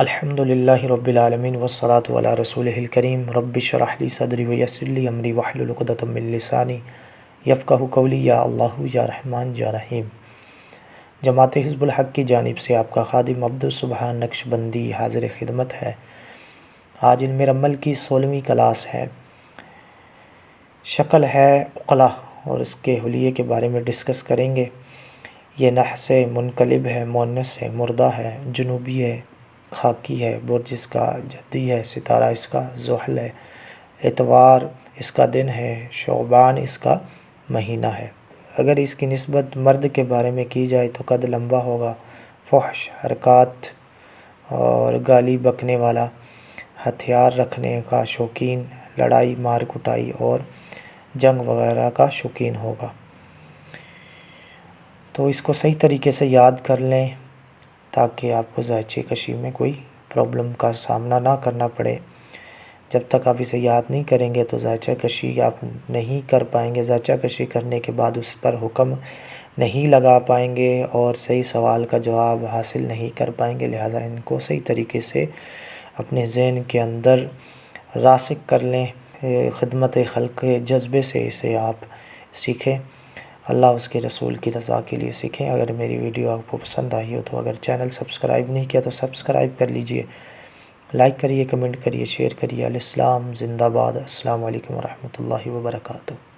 الحمد للہ رب العالمین والصلاة علی رسولہ الکریم رب اشرح لی صدری ویسر لی امری واحلل عقدۃ من لسانی یفقہوا قولی یا اللہ یا رحمن یا رحیم۔ جماعت حزب الحق کی جانب سے آپ کا خادم عبدالسبحان نقشبندی حاضر خدمت ہے۔ آج علم رمل کی 16ویں کلاس ہے۔ شکل ہے عقلہ اور اس کے حلیے کے بارے میں ڈسکس کریں گے۔ یہ نحس ہے، منقلب ہے، مؤنث ہے، مردہ ہے، جنوبی ہے، خاکی ہے، برج اس کا جدی ہے، ستارہ اس کا زحل ہے، اتوار اس کا دن ہے، شعبان اس کا مہینہ ہے۔ اگر اس کی نسبت مرد کے بارے میں کی جائے تو قد لمبا ہوگا، فحش حرکات اور گالی بکنے والا، ہتھیار رکھنے کا شوقین، لڑائی مار کٹائی اور جنگ وغیرہ کا شوقین ہوگا۔ تو اس کو صحیح طریقے سے یاد کر لیں تاکہ آپ کو ذائچے کشی میں کوئی پرابلم کا سامنا نہ کرنا پڑے۔ جب تک آپ اسے یاد نہیں کریں گے تو ذائچہ کشی آپ نہیں کر پائیں گے۔ ذائچہ کشی کرنے کے بعد اس پر حکم نہیں لگا پائیں گے اور صحیح سوال کا جواب حاصل نہیں کر پائیں گے۔ لہٰذا ان کو صحیح طریقے سے اپنے ذہن کے اندر راسخ کر لیں۔ خدمت خلق کے جذبے سے اسے آپ سیکھیں، اللہ اس کے رسول کی رضا کے لیے سیکھیں۔ اگر میری ویڈیو آپ کو پسند آئی ہو تو اگر چینل سبسکرائب نہیں کیا تو سبسکرائب کر لیجئے، لائک کریے، کمنٹ کریے، شیئر کریے۔ الاسلام زندہ باد۔ السلام علیکم ورحمۃ اللہ وبرکاتہ۔